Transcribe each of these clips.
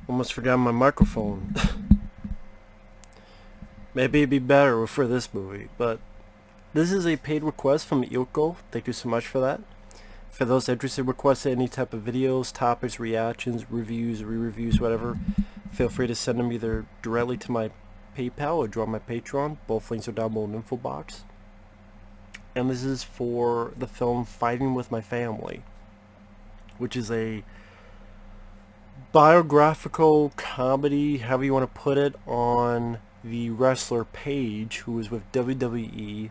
Almost forgot my microphone. Maybe it'd be better for this movie, but this is a paid request from Ilko. Thank you so much for that. For those interested, request any type of videos, topics, reactions, reviews, re-reviews, whatever, feel free to send them either directly to my PayPal or join my Patreon. Both links are down below in the info box. And this is for the film Fighting with My Family, which is a biographical comedy, however you want to put it, on the wrestler Paige, who was with WWE.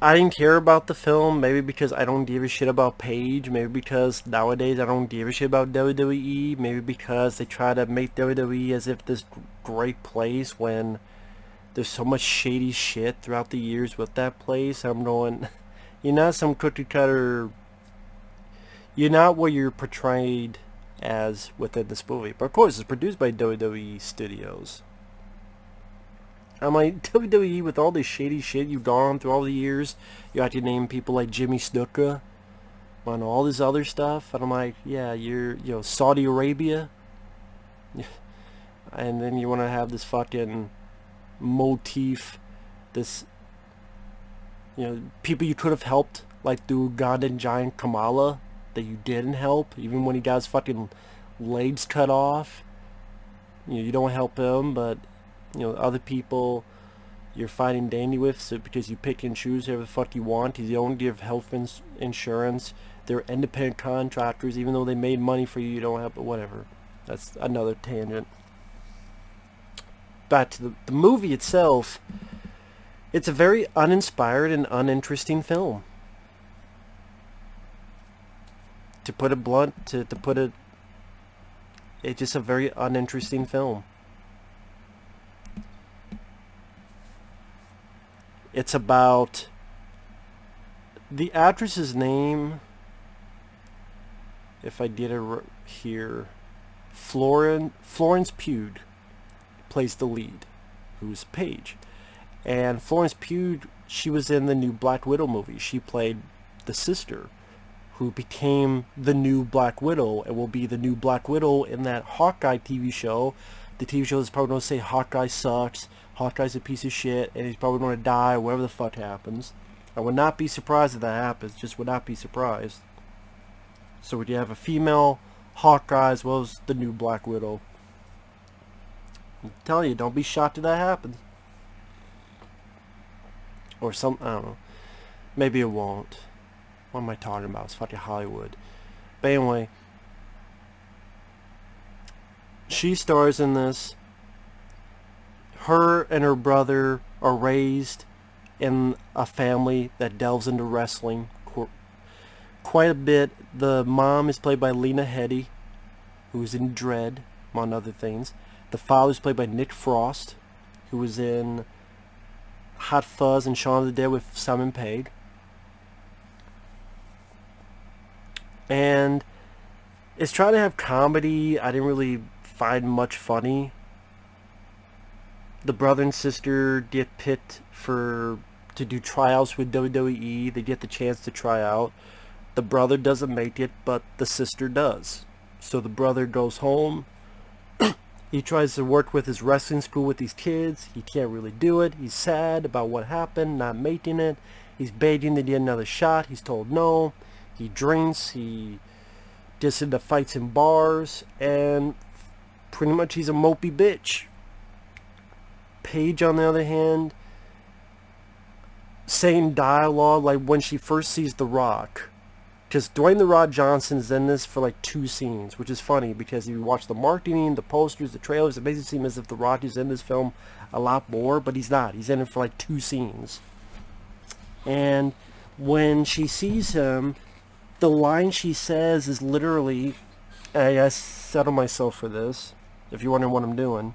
I didn't care about the film, maybe because I don't give a shit about Paige, maybe because nowadays I don't give a shit about WWE, maybe because they try to make WWE as if this great place when there's so much shady shit throughout the years with that place. I'm going, you're not some cookie cutter, you're not what you're portrayed as within this movie. But of course, it's produced by WWE Studios. I'm like, WWE, with all this shady shit you've gone through all the years, you have to name people like Jimmy Snuka and all this other stuff. And I'm like, yeah, you're, Saudi Arabia. And then you want to have this fucking motif, this, people you could have helped, like the Ugandan giant Kamala, that you didn't help, even when he got his fucking legs cut off. You don't help him, but other people you're fighting dandy with, so because you pick and choose whoever the fuck you want. You don't give health insurance. They're independent contractors, even though they made money for you, you don't have, but whatever. That's another tangent. Back to the movie itself. It's a very uninspired and uninteresting film. To put it blunt, it's just a very uninteresting film. It's about the actress's name, if I did it here, Florence Pugh plays the lead, who's Paige. And Florence Pugh, she was in the new Black Widow movie. She played the sister who became the new Black Widow and will be the new Black Widow in that Hawkeye TV show. The TV show is probably going to say Hawkeye sucks, Hawkeye's a piece of shit, and he's probably going to die, whatever the fuck happens. I would not be surprised if that happens, just would not be surprised. So would you have a female Hawkeye as well as the new Black Widow? I'm telling you, don't be shocked if that happens. Or some, I don't know. Maybe it won't. What am I talking about? It's fucking Hollywood. But anyway, she stars in this. Her and her brother are raised in a family that delves into wrestling quite a bit. The mom is played by Lena Headey, who's in Dread, among other things. The father is played by Nick Frost, who was in Hot Fuzz and Shaun of the Dead with Simon Pegg. And it's trying to have comedy. I didn't really find much funny. The brother and sister get picked to do tryouts with WWE. They get the chance to try out. The brother doesn't make it, but the sister does. So the brother goes home. He tries to work with his wrestling school with these kids. He can't really do it. He's sad about what happened, not making it. He's begging to get another shot. He's told no. He drinks. He gets into fights in bars. And pretty much he's a mopey bitch. Paige, on the other hand, saying dialogue like when she first sees The Rock. Because Dwayne "The Rock" Johnson is in this for like 2 scenes, which is funny because if you watch the marketing, the posters, the trailers, it makes it seem as if The Rock is in this film a lot more, but he's not. He's in it for like 2 scenes. And when she sees him, the line she says is literally, and I settle myself for this, if you're wondering what I'm doing,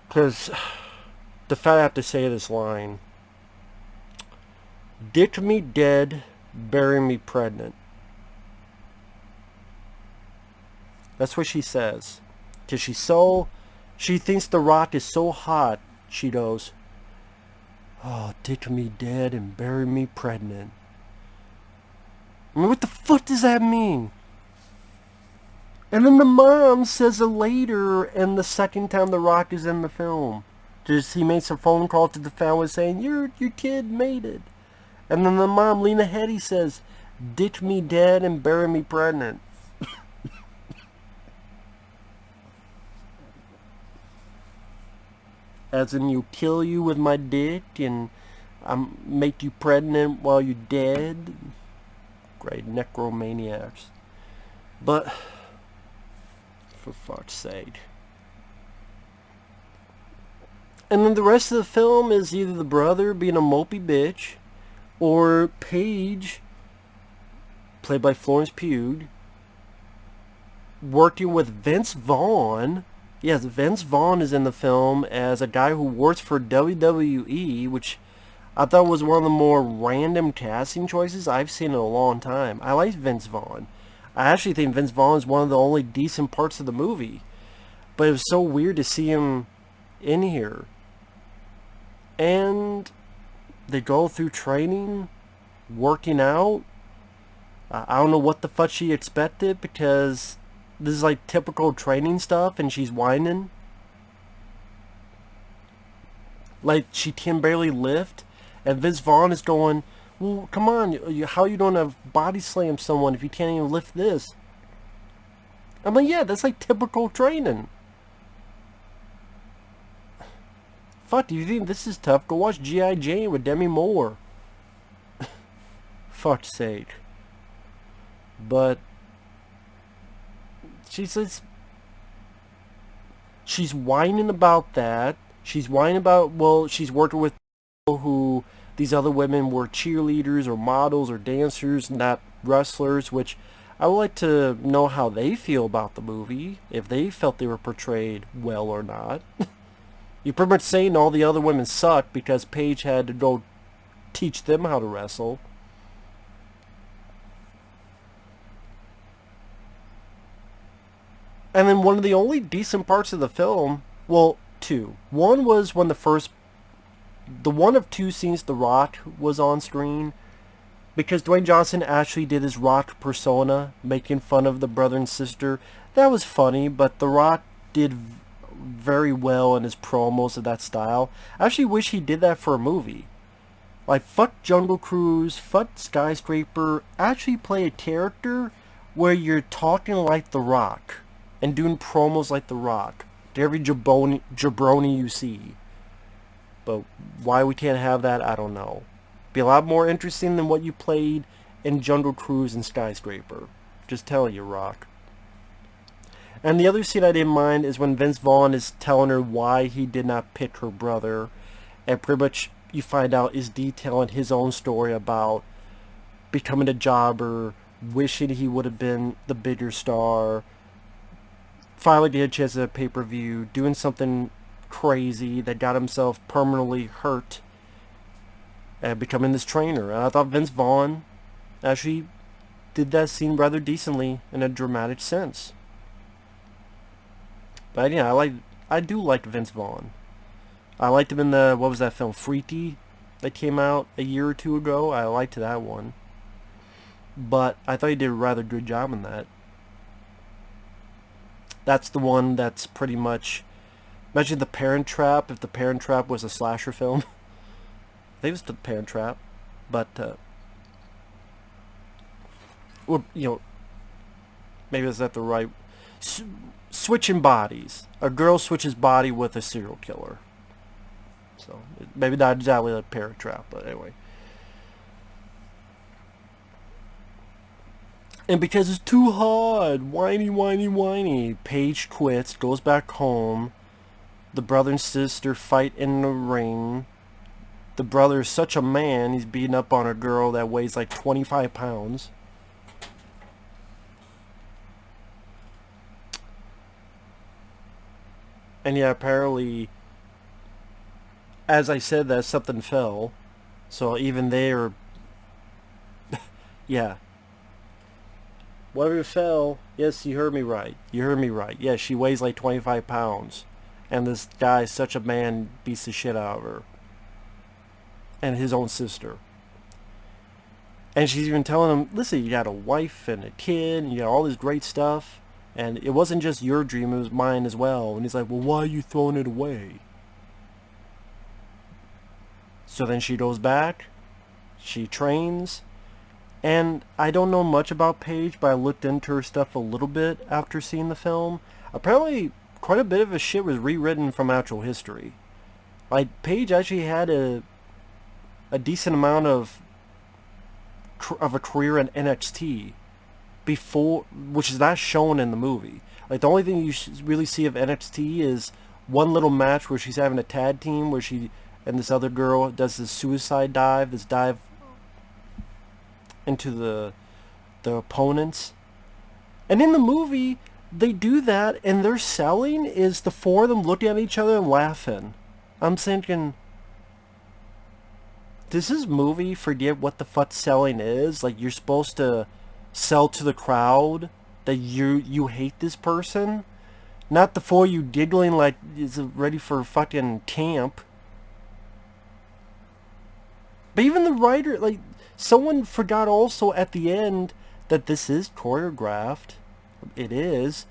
because the fact I have to say this line: "Dick me dead, bury me pregnant." That's what she says. Because she thinks The Rock is so hot, she goes, "Oh, dick me dead and bury me pregnant." I mean, what the fuck does that mean? And then the mom says it later, and the second time The Rock is in the film. Just he makes a phone call to the family saying, your kid made it. And then the mom, Lena Headey, says, ditch me dead and bury me pregnant. As in, you kill you with my dick and I make you pregnant while you're dead. Great necromaniacs. But, for fuck's sake. And then the rest of the film is either the brother being a mopey bitch, or Paige, played by Florence Pugh, working with Vince Vaughn. Yes, Vince Vaughn is in the film as a guy who works for WWE, which I thought was one of the more random casting choices I've seen in a long time. I like Vince Vaughn. I actually think Vince Vaughn is one of the only decent parts of the movie. But it was so weird to see him in here. And they go through training, working out. I don't know what the fuck she expected, because this is like typical training stuff and she's whining. Like she can barely lift. And Vince Vaughn is going, well, come on, how you don't have body slam someone if you can't even lift this? I'm like, yeah, that's like typical training. Fuck, do you think this is tough? Go watch G.I. Jane with Demi Moore. Fuck's sake. But she says she's whining about that. She's whining about, well, she's working with people who these other women were cheerleaders or models or dancers, not wrestlers, which I would like to know how they feel about the movie, if they felt they were portrayed well or not. You're pretty much saying all the other women suck because Paige had to go teach them how to wrestle. And then one of the only decent parts of the film, well, two. One was when the one of two scenes The Rock was on screen, because Dwayne Johnson actually did his Rock persona, making fun of the brother and sister. That was funny, but The Rock did very well in his promos of that style. I actually wish he did that for a movie. Like, fuck Jungle Cruise, fuck Skyscraper, actually play a character where you're talking like The Rock and doing promos like The Rock to every jabroni you see. But why we can't have that, I don't know. Be a lot more interesting than what you played in Jungle Cruise and Skyscraper. Just tell you, Rock. And the other scene I didn't mind is when Vince Vaughn is telling her why he did not pick her brother. And pretty much you find out is detailing his own story about becoming a jobber, wishing he would have been the bigger star, finally get a chance at a pay-per-view, doing something crazy that got himself permanently hurt, and becoming this trainer. And I thought Vince Vaughn actually did that scene rather decently in a dramatic sense. But yeah, I do like Vince Vaughn. I liked him in the, what was that film, Freaky, that came out a year or two ago. I liked that one. But I thought he did a rather good job in that. That's the one that's pretty much, imagine The Parent Trap, if The Parent Trap was a slasher film. I think it was The Parent Trap. But, or, you know, maybe is that the right... switching bodies. A girl switches body with a serial killer. So, maybe not exactly like Parent Trap, but anyway. And because it's too hard, whiny, whiny, whiny, Paige quits, goes back home. The brother and sister fight in the ring. The brother is such a man, he's beating up on a girl that weighs like 25 pounds. And yeah, apparently, as I said, that something fell. So even there, yeah. Whatever fell, yes, you heard me right. You heard me right. Yeah, she weighs like 25 pounds. And this guy, such a man, beats the shit out of her. And his own sister. And she's even telling him, listen, you got a wife and a kid, and you got all this great stuff. And it wasn't just your dream, it was mine as well. And he's like, well, why are you throwing it away? So then she goes back, she trains, and I don't know much about Paige, but I looked into her stuff a little bit after seeing the film. Apparently, quite a bit of his shit was rewritten from actual history. Like, Paige actually had a decent amount of a career in NXT before, which is not shown in the movie. Like, the only thing you really see of NXT is one little match where she's having a tag team where she and this other girl does this suicide dive, this dive into the opponents. And in the movie, they do that, and their selling is the four of them looking at each other and laughing. I'm thinking, does this movie forget what the fuck selling is? Like, you're supposed to sell to the crowd that you hate this person, not the four you giggling like is ready for fucking camp. But even the writer, like, someone forgot also at the end that this is choreographed. It is.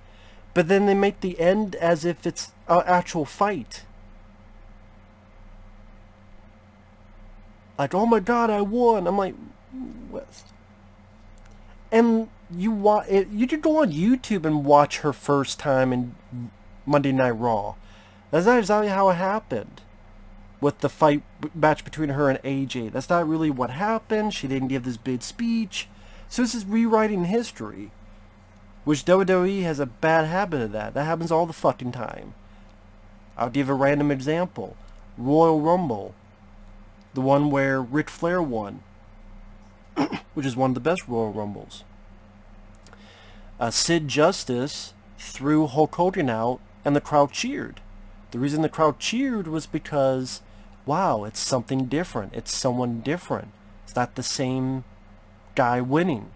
But then they make the end as if it's an actual fight. Like, oh my god, I won. I'm like, what? And you could go on YouTube and watch her first time in Monday Night Raw. That's not exactly how it happened. With the fight match between her and AJ. That's not really what happened. She didn't give this big speech. So this is rewriting history. Which WWE has a bad habit of that. That happens all the fucking time. I'll give a random example. Royal Rumble. The one where Ric Flair won. Which is one of the best Royal Rumbles. Sid Justice threw Hulk Hogan out and the crowd cheered. The reason the crowd cheered was because, wow, it's something different. It's someone different. It's not the same guy winning.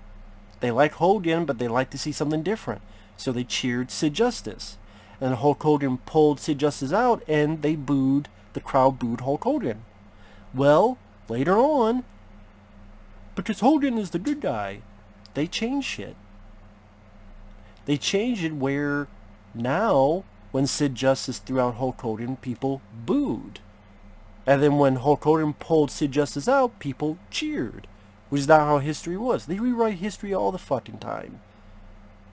They like Hogan, but they like to see something different. So they cheered Sid Justice. And Hulk Hogan pulled Sid Justice out, and the crowd booed Hulk Hogan. Well, later on, because Hogan is the good guy, they changed shit. They changed it where now, when Sid Justice threw out Hulk Hogan, people booed. And then when Hulk Hogan pulled Sid Justice out, people cheered. Which is not how history was. They rewrite history all the fucking time.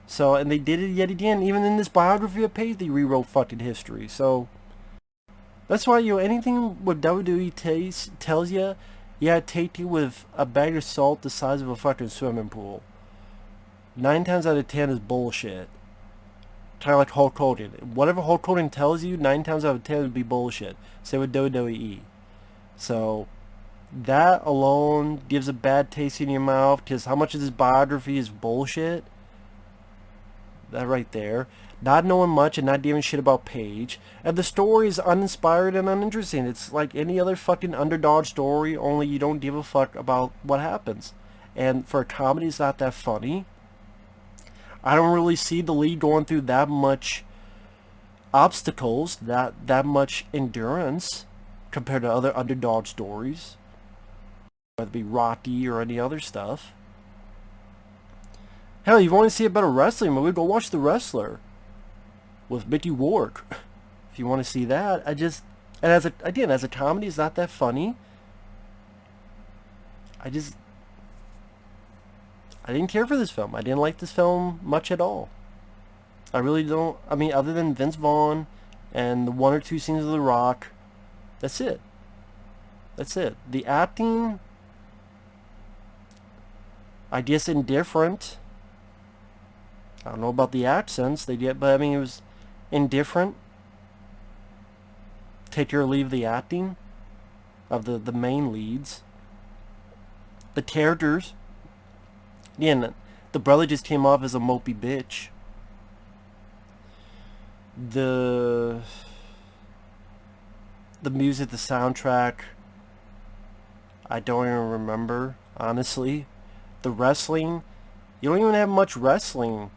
So, and they did it yet again. Even in this biography of Paige, they rewrote fucking history. So, that's why, anything what WWE tells you, take you with a bag of salt the size of a fucking swimming pool. 9 times out of 10 is bullshit. Kind of like Hulk Hogan. Whatever Hulk Hogan tells you, 9 times out of 10 would be bullshit. Same with WWE. So, that alone gives a bad taste in your mouth, because how much of this biography is bullshit? That right there. Not knowing much and not giving shit about Paige. And the story is uninspired and uninteresting. It's like any other fucking underdog story, only you don't give a fuck about what happens. And for a comedy, it's not that funny. I don't really see the lead going through that much obstacles, that much endurance compared to other underdog stories. Whether it be Rocky or any other stuff. Hell, you want to see a better wrestling movie, go watch The Wrestler with Mickey Rourke. If you want to see that, and as a comedy, it's not that funny. I didn't care for this film. I didn't like this film much at all. I really don't. I mean, other than Vince Vaughn and the 1 or 2 scenes of The Rock, that's it. That's it. The acting, I guess, indifferent. I don't know about the accents they did, but I mean, it was indifferent. Take or leave the acting of the main leads. The characters. Again, the brother just came off as a mopey bitch. The music, the soundtrack, I don't even remember, honestly. The wrestling, you don't even have much wrestling.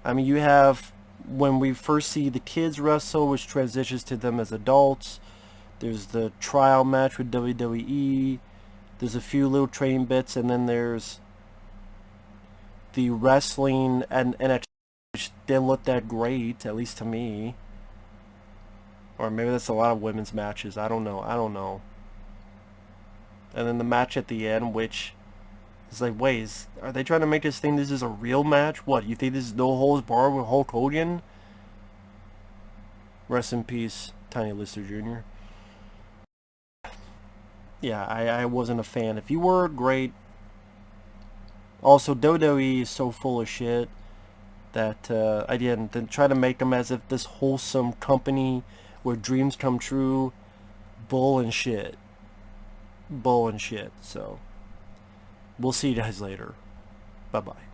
I mean, you have, when we first see the kids wrestle, which transitions to them as adults. There's the trial match with WWE. There's a few little training bits, and then there's the wrestling and NXT which didn't look that great, at least to me. Or maybe that's a lot of women's matches. I don't know. And then the match at the end, which is like, wait, are they trying to make us think this is a real match? What, you think this is no holds barred with Hulk Hogan? Rest in peace, Tiny Lister Jr. Yeah, I wasn't a fan. If you were, great. Also, WWE is so full of shit that, again, then try to make them as if this wholesome company where dreams come true. Bull and shit. So, we'll see you guys later. Bye-bye.